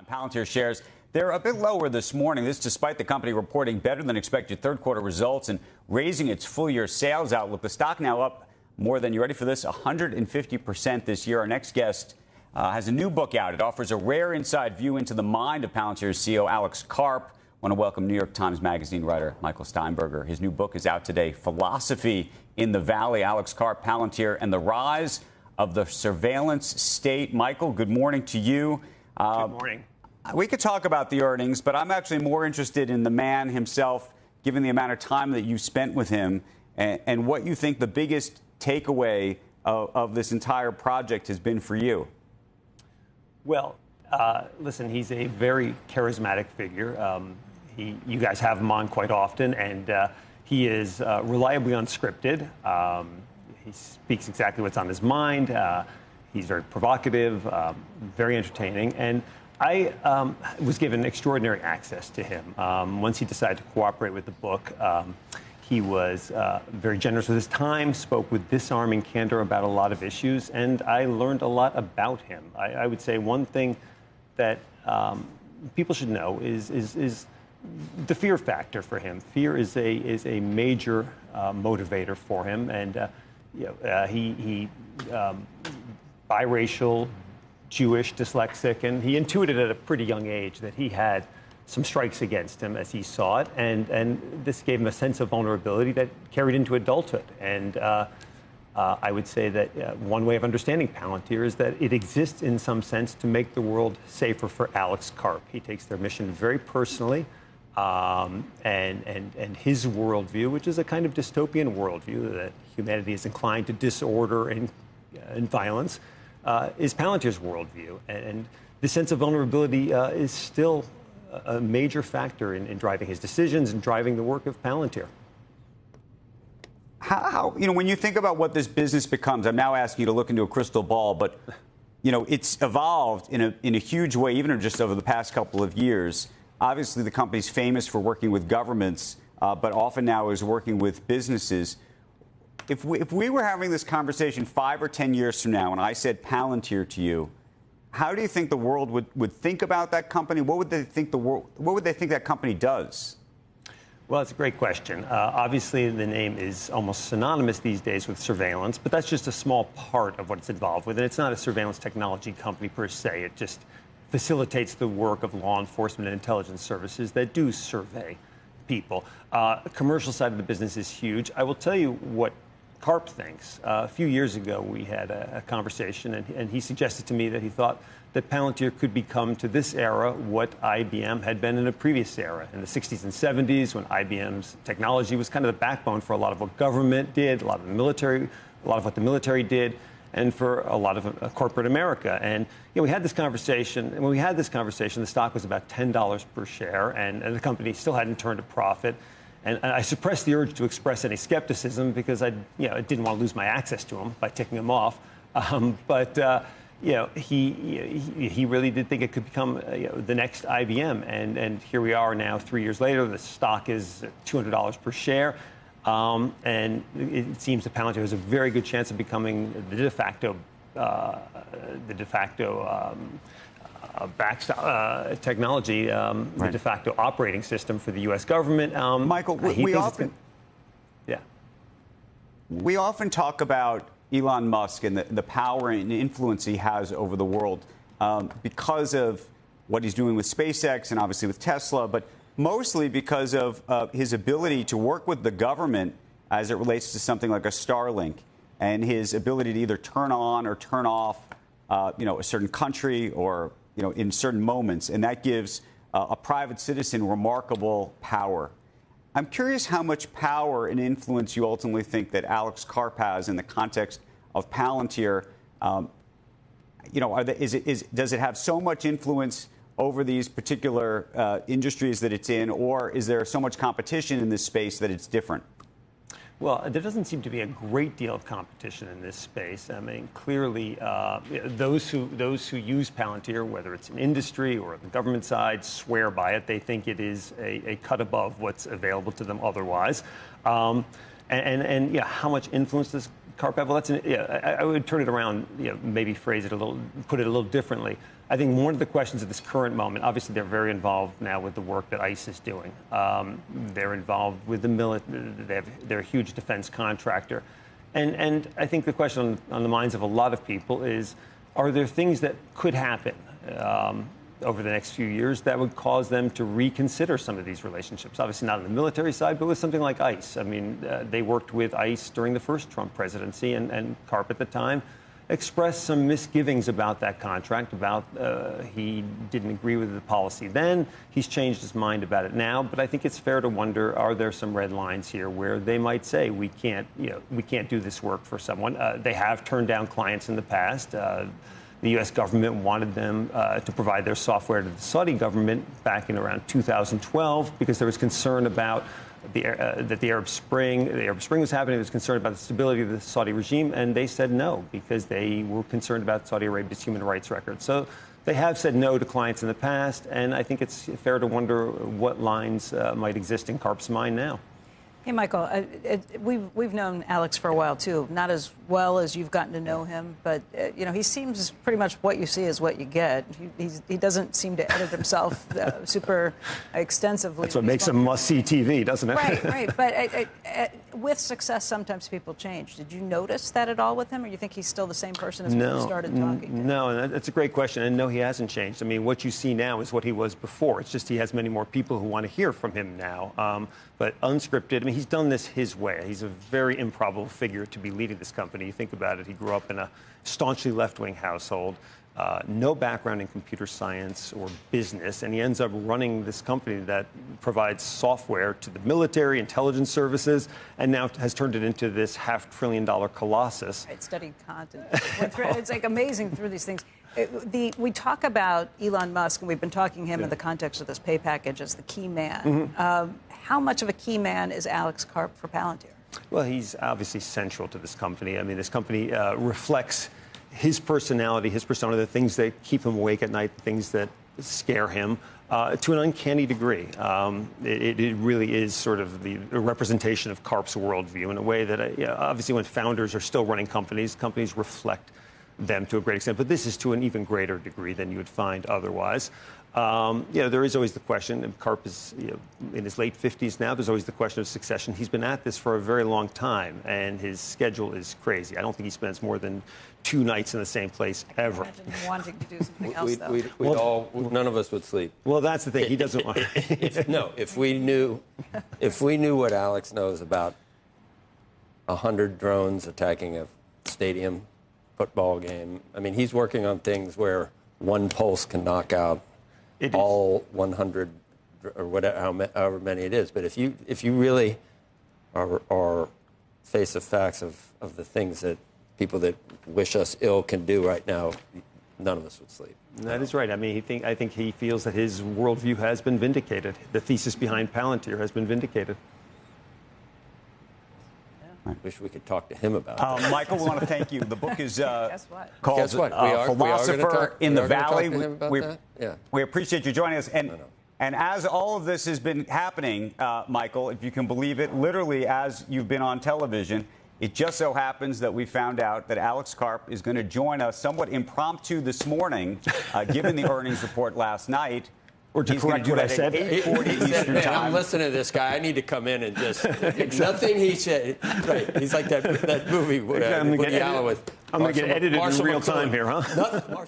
Palantir shares, they're a bit lower this morning. This despite the company reporting better than expected third quarter results and raising its full year sales outlook. The stock now up more than, you ready for this, 150% this year. Our next guest has a new book out. It offers a rare inside view into the mind of Palantir's CEO, Alex Karp. I want to welcome New York Times Magazine writer Michael Steinberger. His new book is out today, Philosophy in the Valley, Alex Karp, Palantir, and the Rise of the Surveillance State. Michael, good morning to you. Good morning. We could talk about the earnings, but I'm actually more interested in the man himself, given the amount of time that you spent with him, and what you think the biggest takeaway of this entire project has been for you. Well, listen, he's a very charismatic figure. You guys have him on quite often, and he is reliably unscripted. He speaks exactly what's on his mind. He's very provocative, very entertaining, and I was given extraordinary access to him. Once he decided to cooperate with the book, he was very generous with his time, spoke with disarming candor about a lot of issues, and I learned a lot about him. I would say one thing that people should know is the fear factor for him. Fear is a major motivator for him, and he biracial, Jewish, dyslexic, and he intuited at a pretty young age that he had some strikes against him as he saw it, and this gave him a sense of vulnerability that carried into adulthood. And I would say that one way of understanding Palantir is that it exists in some sense to make the world safer for Alex Karp. He takes their mission very personally, and his worldview, which is a kind of dystopian worldview that humanity is inclined to disorder and violence, is Palantir's worldview. And the sense of vulnerability is still a major factor in driving his decisions and driving the work of Palantir. How when you think about what this business becomes, I'm now asking you to look into a crystal ball, but it's evolved in a huge way, even just over the past couple of years. Obviously, the company's famous for working with governments, but often now is working with businesses. If we were having this conversation 5 or 10 years from now, and I said Palantir to you, how do you think the world would think about that company? What would they think that company does? Well, it's a great question. Obviously, the name is almost synonymous these days with surveillance, but that's just a small part of what it's involved with. And it's not a surveillance technology company per se. It just facilitates the work of law enforcement and intelligence services that do survey people. The commercial side of the business is huge. I will tell you what Karp thinks. A few years ago, we had a conversation, and he suggested to me that he thought that Palantir could become, to this era, what IBM had been in a previous era, in the 60s and 70s, when IBM's technology was kind of the backbone for a lot of what government did, a lot of what the military did, and for a lot of corporate America. And we had this conversation, and when we had this conversation, the stock was about $10 per share, and the company still hadn't turned a profit. And I suppressed the urge to express any skepticism because I didn't want to lose my access to him by ticking him off. He really did think it could become the next IBM. And here we are now, 3 years later. The stock is $200 per share. And it seems that Palantir has a very good chance of becoming the de facto backstop technology, right, the de facto operating system for the U.S. government. Michael, we often talk about Elon Musk and the power and influence he has over the world because of what he's doing with SpaceX and obviously with Tesla, but mostly because of his ability to work with the government as it relates to something like a Starlink, and his ability to either turn on or turn off a certain country or in certain moments, and that gives a private citizen remarkable power. I'm curious how much power and influence you ultimately think that Alex Karp has in the context of Palantir. Does it have so much influence over these particular industries that it's in, or is there so much competition in this space that it's different? Well, there doesn't seem to be a great deal of competition in this space. I mean, clearly, those who use Palantir, whether it's in industry or the government side, swear by it. They think it is a cut above what's available to them otherwise. How much influence does Karp, well, I would turn it around, maybe phrase it put it a little differently. I think one of the questions at this current moment, obviously they're very involved now with the work that ICE is doing. They're involved with the military. They're a huge defense contractor. And I think the question on the minds of a lot of people is, are there things that could happen over the next few years that would cause them to reconsider some of these relationships? Obviously not on the military side, but with something like ICE. I mean, they worked with ICE during the first Trump presidency, and Karp at the time expressed some misgivings about that contract, he didn't agree with the policy then. He's changed his mind about it now, but I think it's fair to wonder, are there some red lines here where they might say we can't do this work for someone? They have turned down clients in the past. The U.S. government wanted them to provide their software to the Saudi government back in around 2012 because there was concern about that the Arab Spring was happening. There was concern about the stability of the Saudi regime, and they said no because they were concerned about Saudi Arabia's human rights record. So they have said no to clients in the past, and I think it's fair to wonder what lines might exist in Karp's mind now. Hey, Michael, we've known Alex for a while, too. Not as well as you've gotten to know him, but, he seems pretty much what you see is what you get. He doesn't seem to edit himself super extensively. That's what makes him must-see TV, doesn't it? Right. But with success, sometimes people change. Did you notice that at all with him, or you think he's still the same person as when you started talking? No, that's a great question, and no, he hasn't changed. I mean, what you see now is what he was before. It's just he has many more people who want to hear from him now. But unscripted, I mean, he's done this his way. He's a very improbable figure to be leading this company. You think about it, he grew up in a staunchly left-wing household, no background in computer science or business, and he ends up running this company that provides software to the military, intelligence services, and now has turned it into this $500 billion colossus. It studied content. It's like amazing through these things. We talk about Elon Musk, and we've been talking him in the context of this pay package as the key man. How much of a key man is Alex Karp for Palantir? Well, he's obviously central to this company. I mean, this company reflects his personality, his persona, the things that keep him awake at night, the things that scare him, to an uncanny degree. It really is sort of the representation of Karp's worldview in a way that, obviously, when founders are still running companies reflect them to a great extent. But this is to an even greater degree than you would find otherwise. There is always the question, and Karp is in his late 50s now, there's always the question of succession. He's been at this for a very long time, and his schedule is crazy. I don't think he spends more than 2 nights in the same place ever. Imagine wanting to do something else, though. None of us would sleep. Well, that's the thing. He doesn't want if we knew what Alex knows about 100 drones attacking a stadium football game. I mean, he's working on things where one pulse can knock out all 100 or whatever, however many it is. But if you really are face the facts of the things that people that wish us ill can do right now, none of us would sleep. That is right. I mean, I think he feels that his worldview has been vindicated. The thesis behind Palantir has been vindicated. I wish we could talk to him about it. Michael, we want to thank you. The book is called Philosopher in the Valley. We appreciate you joining us. And as all of this has been happening, Michael, if you can believe it, literally as you've been on television, it just so happens that we found out that Alex Karp is going to join us somewhat impromptu this morning, given the earnings report last night. Or to correct what I said. 8:40 Eastern time. I'm listening to this guy. I need to come in and just nothing he said. Right. He's like that movie Woody Allen with. I'm going to get edited in real time here, huh?